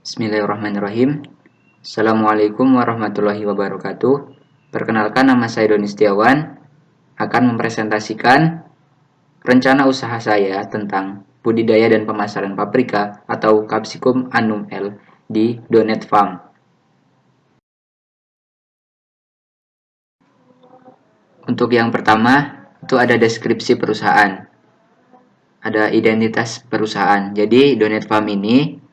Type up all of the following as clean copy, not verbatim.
Bismillahirrahmanirrahim. Assalamualaikum warahmatullahi wabarakatuh. Perkenalkan, nama saya Doni Setiawan, akan mempresentasikan rencana usaha saya tentang budidaya dan pemasaran paprika atau Capsicum annum L di Donet Farm. Untuk yang pertama, itu ada deskripsi perusahaan. Ada identitas perusahaan. Jadi Donet Farm ini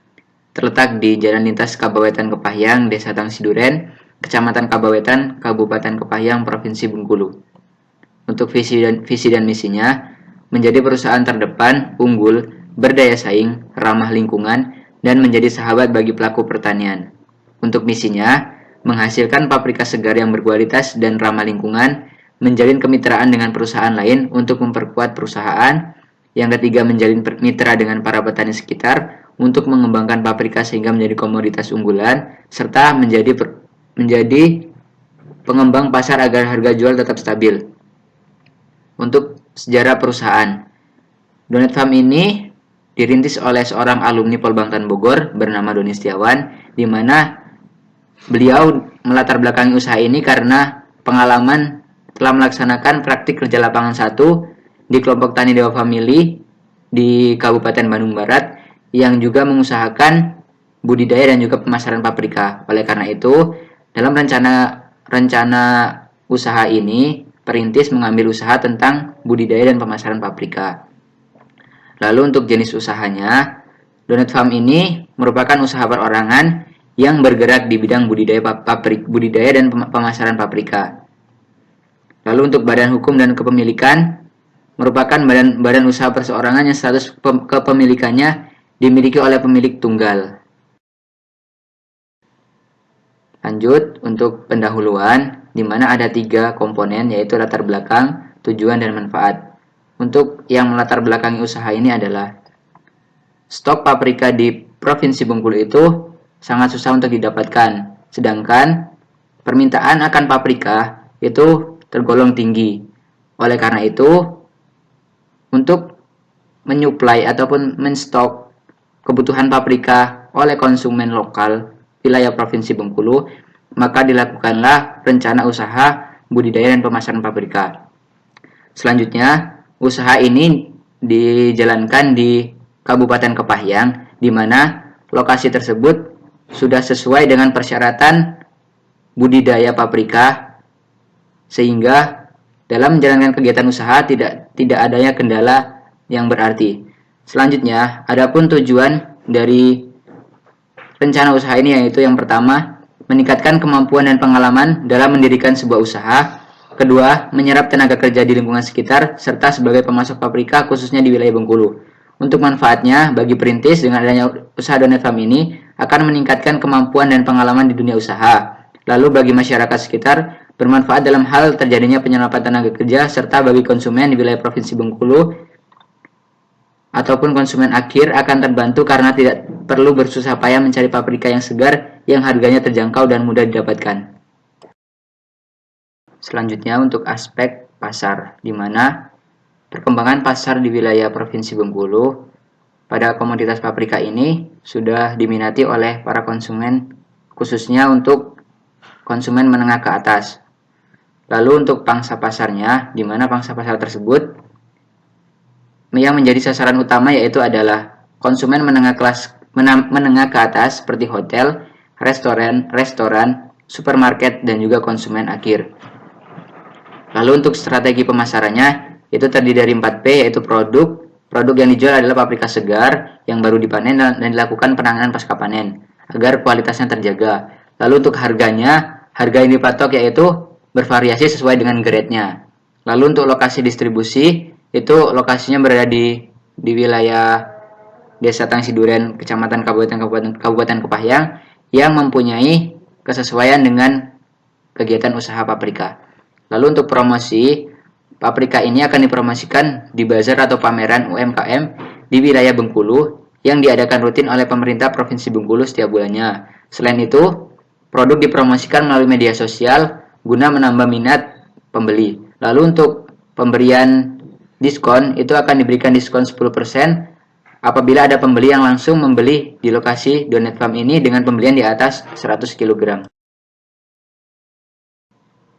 terletak di Jalan Lintas Kabupaten Kepahyang, Desa Tangsi Duren, Kecamatan Kabawetan, Kabupaten Kepahyang, Provinsi Bengkulu. Untuk visi dan misinya, menjadi perusahaan terdepan, unggul, berdaya saing, ramah lingkungan, dan menjadi sahabat bagi pelaku pertanian. Untuk misinya, menghasilkan paprika segar yang berkualitas dan ramah lingkungan, menjalin kemitraan dengan perusahaan lain untuk memperkuat perusahaan. Yang ketiga, menjalin mitra dengan para petani sekitar untuk mengembangkan paprika sehingga menjadi komoditas unggulan, serta menjadi pengembang pasar agar harga jual tetap stabil. Untuk sejarah perusahaan, Donet Farm ini dirintis oleh seorang alumni Polbangtan Bogor bernama Doni Setiawan, di mana beliau melatar belakangi usaha ini karena pengalaman telah melaksanakan praktik kerja lapangan 1 di kelompok Tani Dewa Family di Kabupaten Bandung Barat, yang juga mengusahakan budidaya dan juga pemasaran paprika. Oleh karena itu, dalam rencana usaha ini, perintis mengambil usaha tentang budidaya dan pemasaran paprika. Lalu untuk jenis usahanya, Donet Farm ini merupakan usaha perorangan yang bergerak di bidang budidaya dan pemasaran paprika. Lalu untuk badan hukum dan kepemilikan, merupakan badan usaha perseorangan yang status kepemilikannya dimiliki oleh pemilik tunggal. Lanjut untuk pendahuluan, di mana ada 3 komponen, yaitu latar belakang, tujuan, dan manfaat. Untuk yang melatar belakangi usaha ini adalah stok paprika di Provinsi Bengkulu itu sangat susah untuk didapatkan, sedangkan permintaan akan paprika itu tergolong tinggi. Oleh karena itu, untuk menyuplai ataupun menstok kebutuhan paprika oleh konsumen lokal wilayah Provinsi Bengkulu, maka dilakukanlah rencana usaha budidaya dan pemasaran paprika. Selanjutnya, usaha ini dijalankan di Kabupaten Kepahyang, di mana lokasi tersebut sudah sesuai dengan persyaratan budidaya paprika, sehingga dalam menjalankan kegiatan usaha tidak adanya kendala yang berarti. Selanjutnya, adapun tujuan dari rencana usaha ini, yaitu yang pertama, meningkatkan kemampuan dan pengalaman dalam mendirikan sebuah usaha. Kedua, menyerap tenaga kerja di lingkungan sekitar, serta sebagai pemasok paprika khususnya di wilayah Bengkulu. Untuk manfaatnya, bagi perintis dengan adanya usaha Donet Farm ini akan meningkatkan kemampuan dan pengalaman di dunia usaha. Lalu bagi masyarakat sekitar, bermanfaat dalam hal terjadinya penyerapan tenaga kerja, serta bagi konsumen di wilayah Provinsi Bengkulu ataupun konsumen akhir akan terbantu karena tidak perlu bersusah payah mencari paprika yang segar yang harganya terjangkau dan mudah didapatkan. Selanjutnya untuk aspek pasar, di mana perkembangan pasar di wilayah Provinsi Bengkulu pada komoditas paprika ini sudah diminati oleh para konsumen, khususnya untuk konsumen menengah ke atas. Lalu untuk pangsa pasarnya, di mana pangsa pasar tersebut yang menjadi sasaran utama yaitu adalah konsumen menengah ke atas seperti hotel, restoran, supermarket, dan juga konsumen akhir. Lalu untuk strategi pemasarannya itu terdiri dari 4P, yaitu produk yang dijual adalah paprika segar yang baru dipanen dan dilakukan penanganan pasca panen agar kualitasnya terjaga. Lalu untuk harganya, harga yang dipatok yaitu bervariasi sesuai dengan grade-nya. Lalu untuk lokasi distribusi, itu lokasinya berada di wilayah Desa Tangsi Duren, Kecamatan Kabupaten Kepahyang, yang mempunyai kesesuaian dengan kegiatan usaha paprika. Lalu untuk promosi, paprika ini akan dipromosikan di bazar atau pameran UMKM di wilayah Bengkulu yang diadakan rutin oleh pemerintah Provinsi Bengkulu setiap bulannya. Selain itu, produk dipromosikan melalui media sosial guna menambah minat pembeli. Lalu untuk pemberian diskon, itu akan diberikan diskon 10% apabila ada pembeli yang langsung membeli di lokasi donate farm ini dengan pembelian di atas 100 kg.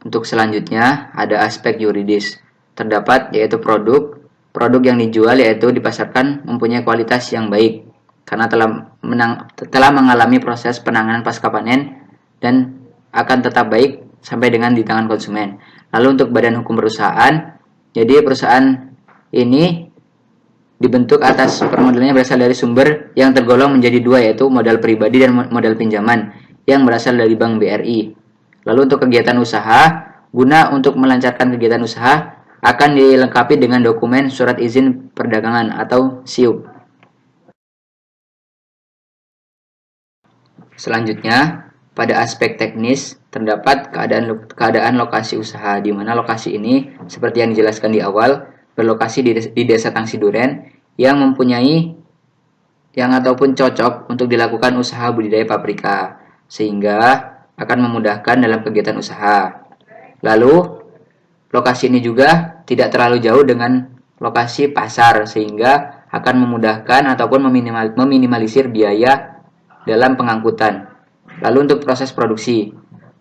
Untuk selanjutnya ada aspek yuridis. Terdapat yaitu produk yang dijual yaitu dipasarkan mempunyai kualitas yang baik karena telah mengalami proses penanganan pasca panen dan akan tetap baik sampai dengan di tangan konsumen. Lalu untuk badan hukum perusahaan, jadi perusahaan ini dibentuk atas permodalannya berasal dari sumber yang tergolong menjadi dua, yaitu modal pribadi dan modal pinjaman yang berasal dari Bank BRI. Lalu untuk kegiatan usaha, guna untuk melancarkan kegiatan usaha akan dilengkapi dengan dokumen surat izin perdagangan atau SIUP. Selanjutnya, pada aspek teknis terdapat keadaan lokasi usaha, di mana lokasi ini seperti yang dijelaskan di awal berlokasi di Desa Tangsi Duren yang mempunyai ataupun cocok untuk dilakukan usaha budidaya paprika, sehingga akan memudahkan dalam kegiatan usaha. Lalu, lokasi ini juga tidak terlalu jauh dengan lokasi pasar, sehingga akan memudahkan ataupun meminimalisir biaya dalam pengangkutan. Lalu untuk proses produksi,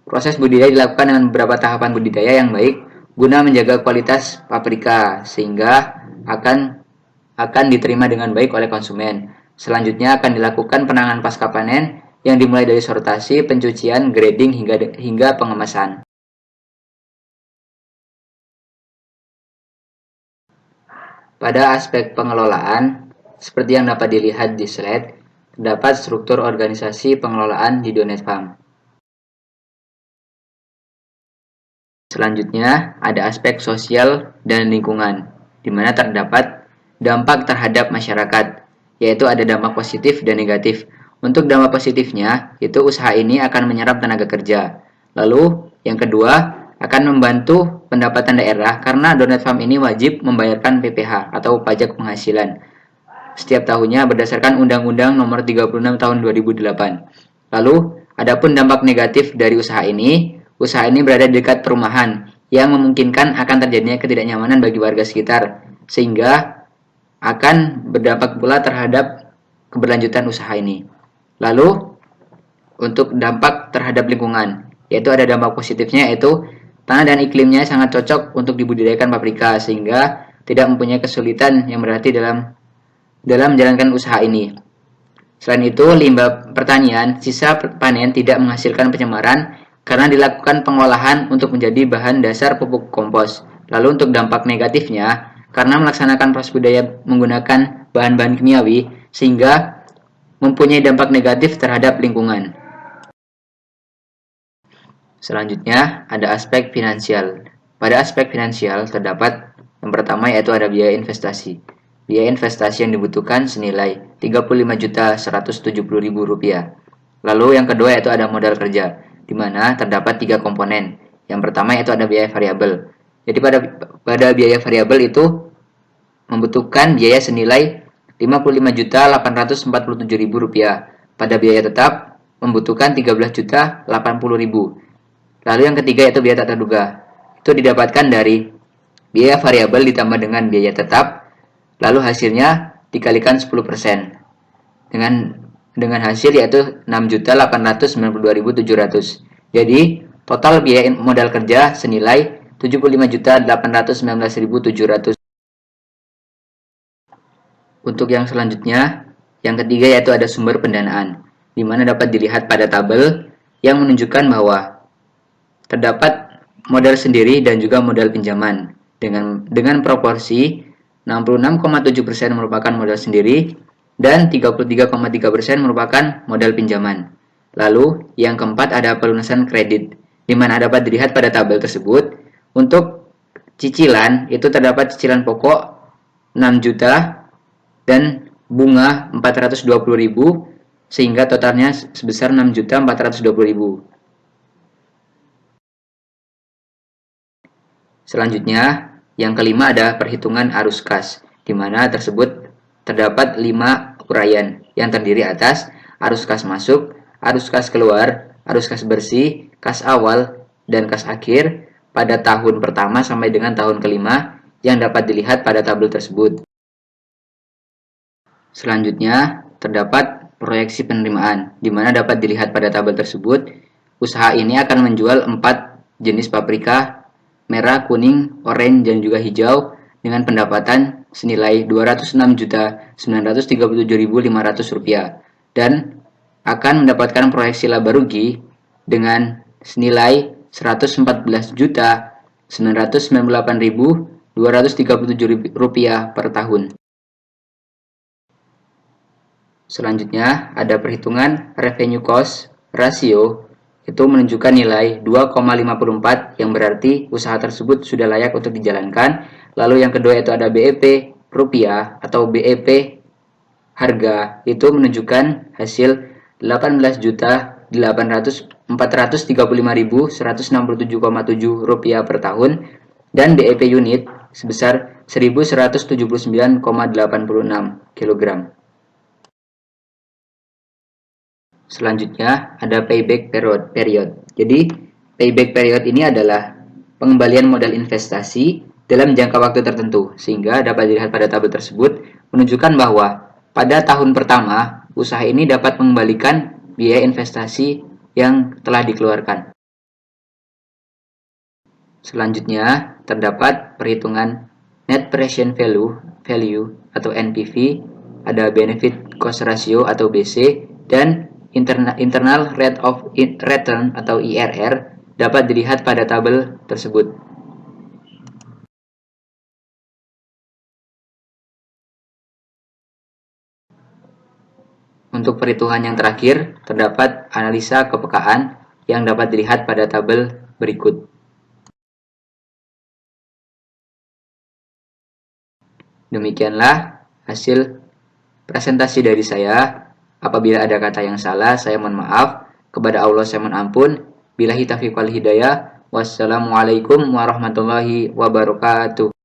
proses budidaya dilakukan dengan beberapa tahapan budidaya yang baik guna menjaga kualitas paprika sehingga akan diterima dengan baik oleh konsumen. Selanjutnya akan dilakukan penanganan pasca panen yang dimulai dari sortasi, pencucian, grading hingga pengemasan. Pada aspek pengelolaan, seperti yang dapat dilihat di slide, terdapat struktur organisasi pengelolaan di Donate Farm. Selanjutnya, ada aspek sosial dan lingkungan, di mana terdapat dampak terhadap masyarakat, yaitu ada dampak positif dan negatif. Untuk dampak positifnya, itu usaha ini akan menyerap tenaga kerja. Lalu, yang kedua, akan membantu pendapatan daerah karena Donate Farm ini wajib membayarkan PPH atau pajak penghasilan setiap tahunnya berdasarkan Undang-Undang Nomor 36 Tahun 2008. Lalu, adapun dampak negatif dari usaha ini berada di dekat perumahan yang memungkinkan akan terjadinya ketidaknyamanan bagi warga sekitar, sehingga akan berdampak pula terhadap keberlanjutan usaha ini. Lalu, untuk dampak terhadap lingkungan, yaitu ada dampak positifnya, yaitu tanah dan iklimnya sangat cocok untuk dibudidayakan paprika, sehingga tidak mempunyai kesulitan yang berarti dalam menjalankan usaha ini. Selain itu, limbah pertanian sisa panen tidak menghasilkan pencemaran karena dilakukan pengolahan untuk menjadi bahan dasar pupuk kompos. Lalu untuk dampak negatifnya, karena melaksanakan proses budidaya menggunakan bahan-bahan kimiawi, sehingga mempunyai dampak negatif terhadap lingkungan. Selanjutnya, ada aspek finansial. Pada aspek finansial terdapat yang pertama yaitu ada biaya investasi. Biaya investasi yang dibutuhkan senilai Rp35.170.000. Lalu yang kedua yaitu ada modal kerja, di mana terdapat 3 komponen. Yang pertama yaitu ada biaya variabel. Jadi pada biaya variabel itu membutuhkan biaya senilai Rp55.847.000. Pada biaya tetap membutuhkan Rp13.080.000. Lalu yang ketiga yaitu biaya tak terduga. Itu didapatkan dari biaya variabel ditambah dengan biaya tetap, lalu hasilnya dikalikan 10%. Dengan hasil yaitu 6.892.700. Jadi, total biaya modal kerja senilai 75.819.700. Untuk yang selanjutnya, yang ketiga yaitu ada sumber pendanaan, di mana dapat dilihat pada tabel yang menunjukkan bahwa terdapat modal sendiri dan juga modal pinjaman dengan proporsi 66,7% merupakan modal sendiri dan 33,3% merupakan modal pinjaman. Lalu, yang keempat ada pelunasan kredit, di mana dapat dilihat pada tabel tersebut. Untuk cicilan, itu terdapat cicilan pokok 6 juta dan bunga 420.000, sehingga totalnya sebesar 6.420.000. Selanjutnya, yang kelima ada perhitungan arus kas, di mana tersebut terdapat 5 uraian yang terdiri atas arus kas masuk, arus kas keluar, arus kas bersih, kas awal, dan kas akhir pada tahun pertama sampai dengan tahun kelima yang dapat dilihat pada tabel tersebut. Selanjutnya, terdapat proyeksi penerimaan, di mana dapat dilihat pada tabel tersebut, usaha ini akan menjual 4 jenis paprika, merah, kuning, oranye, dan juga hijau, dengan pendapatan senilai Rp206.937.500 dan akan mendapatkan proyeksi laba rugi dengan senilai Rp114.998.237 per tahun. Selanjutnya, ada perhitungan revenue cost ratio, itu menunjukkan nilai 2,54 yang berarti usaha tersebut sudah layak untuk dijalankan. Lalu yang kedua itu ada BEP rupiah atau BEP harga, itu menunjukkan hasil Rp435.167,7 per tahun, dan BEP unit sebesar 1.179,86 kg. Selanjutnya ada payback period. Jadi payback period ini adalah pengembalian modal investasi dalam jangka waktu tertentu, sehingga dapat dilihat pada tabel tersebut menunjukkan bahwa pada tahun pertama usaha ini dapat mengembalikan biaya investasi yang telah dikeluarkan. Selanjutnya terdapat perhitungan net present value atau NPV, ada benefit cost ratio atau BC, dan internal rate of return atau IRR dapat dilihat pada tabel tersebut. Untuk perhitungan yang terakhir, terdapat analisa kepekaan yang dapat dilihat pada tabel berikut. Demikianlah hasil presentasi dari saya. Apabila ada kata yang salah, saya mohon maaf. Kepada Allah saya mohon ampun. Billahi taufiq wal hidayah. Wassalamualaikum warahmatullahi wabarakatuh.